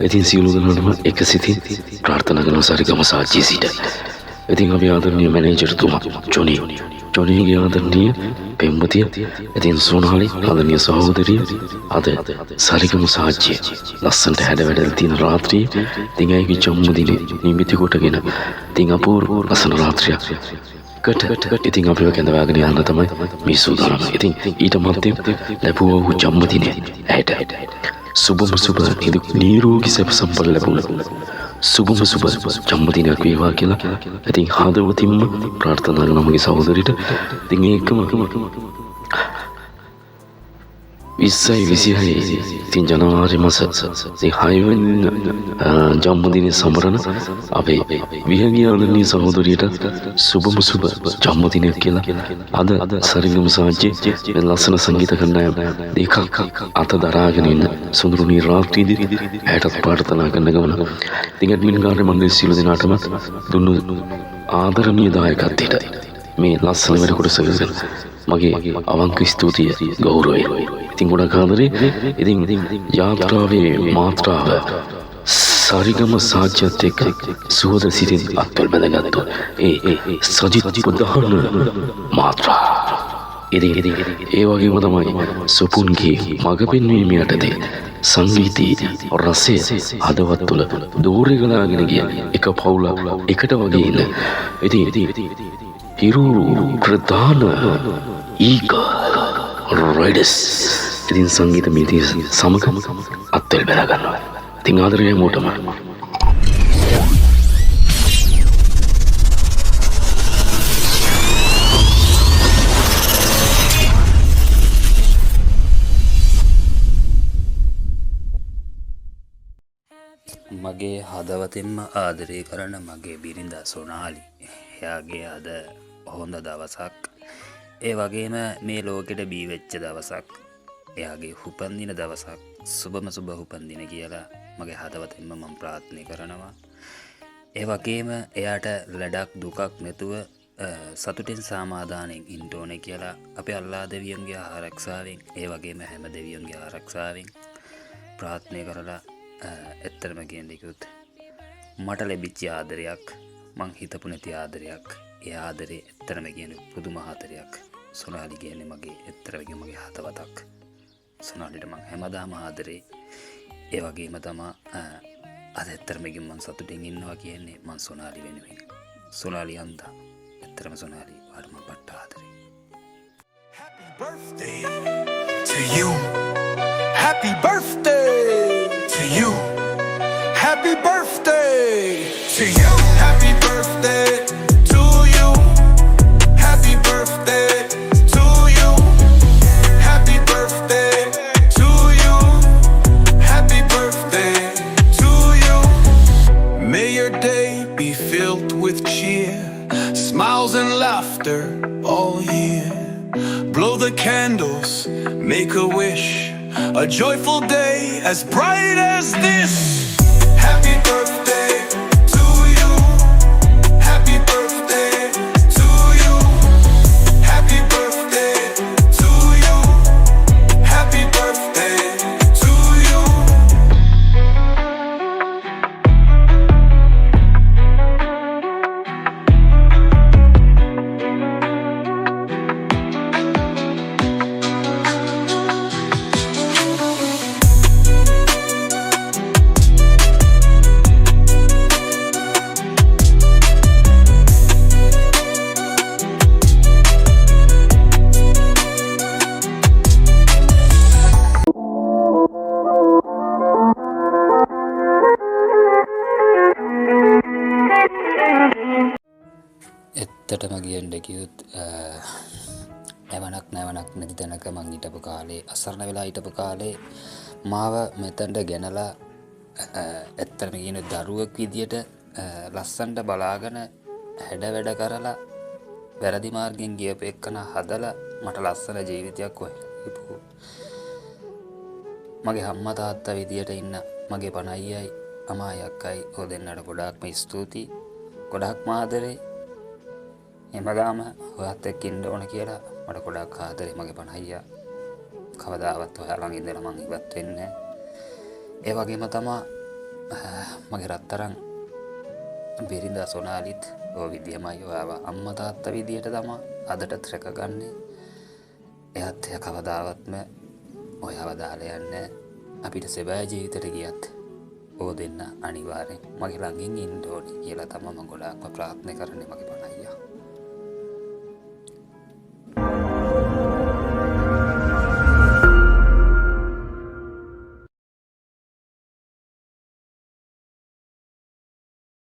ඉතින් සියලු දෙනාටම එක සිතින් ප්‍රාර්ථනා කරන සරිගම සාජ්‍ය සිට. ඉතින් අපි ආදරණීය මැනේජර්තුමා ජොනීගේ ආදරණීය පෙම්වතිය, ඉතින් සෝනාලි ආදරණීය සහෝදරිය, අද සරිගම සාජ්‍ය ලස්සනට හැඩ වැඩලා තියෙන රාත්‍රියේ ඉතින් ඇයිගේ ජන්මදිනේ නිමිති කොටගෙන ඉතින් අපූර්ව ලස්සන රාත්‍රියක් ඉතින් අපිව කැඳවාගෙන යන්න තමයි මේ සූදානම. ඉතින් ඊට මත්තෙන් ලැබුවා වූ ජන්මදිනේ ඇයට සුබම සුබ නිරෝගී සැප සම්පත ලැබුණා. සුබම සුබ ජන්මදිනයක් වේවා කියලා ඉතින් හදවතින්ම ප්‍රාර්ථනා කරනවා මගේ සහෝදරියට. ඉතින් ඒකම 2026 ඉතින් ජනවාරි මාස 6 වෙනි ජන්මදිනය සමරන අපේ විහගිය ආදරණීය සහෝදරියට සුබම සුබ ජන්මදිනයක් කියලා අද සරිගම සාජ්‍යයේ ලස්සන සංගීත කණ්ඩායම් දෙකක් අත දරාගෙන ඉන්න සුන්දරණී රාත්‍රියේදී ඇයටත් ප්‍රාර්ථනා කරන ගමන ඉතින් ඇඩ්මින් කාර්ය මණ්ඩලයේ සියලු දෙනාටම දුන්නු ආදරණීය දායකත්වයට මේ ලස්සන වැඩ කොටස කරගෙන මගේ අවංක ස්තුතිය ගෞරවය. ඉතින් ගොඩක් ආදරේ. ඉතින් යාත්‍රාවේ මාත්‍රාව සරිගම සාජ්‍යත් එක්ක සුවද සිටින් අත්වල බැඳගත්තු ඒ සජිත් පුදහන මාත්‍රා. ඉතින් ඒ වගේම තමයි සුපුන්ගේ මග පෙන්වීම යටතේ සංගීතයේ රසය හදවත් තුළ දෝරේ ගලාගෙන ගිය එක පවුල එකට වගේ ඉන්න. ඉතින් හිරු ප්‍රධාන රයිඩස් ඉතින් සංගීත මීතිය සමග අත්වල බැලා ගන්නවා. ඉතින් ආදරය හැමෝටම මගේ හදවතින්ම ආදරය කරන මගේ බිරිඳ සොනාලි. එයාගේ අද හොඳ දවසක්. ඒ වගේම මේ ලෝකෙට බීවෙච්ච දවසක්. එයාගේ උපන්දින දවසක්. සුබම සුබ උපන්දින කියලා මගේ හදවතින්ම මම ප්‍රාර්ථනා කරනවා. ඒ වගේම එයාට ලඩක් දුකක් නැතුව සතුටින් සමාදානෙන් ඉන්න ඕනේ කියලා අපි අල්ලා දෙවියන්ගේ ආරක්ෂාවෙන් ඒ වගේම හැම දෙවියන්ගේ ආරක්ෂාවෙන් ප්‍රාර්ථනා කරලා ඇත්තටම කියන්නේ මට ලැබිච්ච ආදරයක් මං හිතපු නැති ආදරයක්. ඒ ආදරේ ඇත්තටම කියන්නේ පුදුම ආදරයක්. සොනාලි කියන්නේ මගේ ඇත්තටම මගේ හදවතක්. සොනාලිට මං හැමදාම ආදරේ. ඒ වගේම තමයි අද ඇත්තටම මං සතුටින් ඉන්නවා කියන්නේ මං සොනාලි වෙනුවෙන්. සොනාලි අන්දා ඇත්තටම සොනාලි වාට මං පට්ට ආදරේ. Happy birthday to you. Happy birthday to you. Happy birthday to you. Happy birthday to you. Happy birthday to you. Happy birthday to you. Happy birthday to you. May your day be filled with cheer, smiles and laughter all year. Blow the candles, make a wish, a joyful day as bright as this. Happy birthday to you. Happy birthday to you. Happy birthday to you. Happy birthday to you. ඇත්තටම කියන්න කිව්වොත් නැවනක් නැති තැනක මං හිටපු කාලේ අසරණ වෙලා හිටපු කාලේ මාව මෙතනට ගෙනලා ඇත්තටම කියන දරුවෙක් විදියට ලස්සනට බලාගෙන හැඩ වැඩ කරලා වැරදි මාර්ගෙන් ගියපු එක්කන හදලා මට ලස්සන ජීවිතයක් හොයලා මගේ අම්මා තාත්තා විදියට ඉන්න මගේ පණයියයි අමායි අක්කයි ඔය දෙන්නට ගොඩාක්ම ස්තුතියි. ගොඩාක්ම ආදරේ. එමගාම ඔයත් එක්ක ඉන්න ඕන කියලා මට ගොඩාක් ආදරේ මගේ පණයියා. කවදාවත් ඔයා ළඟ ඉඳලා මං ඉවත් වෙන්නේ නැහැ. ඒ වගේම තමයි මගේ රත්තරන් බිරිඳා සොනාලිත් ඔය විදිහමයි ඔයාව අම්මා තාත්තා විදියට තමයි අදටත් රැකගන්නේ. එයත් එයා කවදාවත්ම ඔයාව දාලා යන්නේ අපිට සෙබෑ ජීවිතයට ගියත් ඕ දෙන්න අනිවාර්යෙන් මගේ ළඟින් ඉන්න ඕනේ කියලා තමයි මම ගොඩාක්ම ප්‍රාර්ථනා කරන්නේ මගේ පණ අයියා.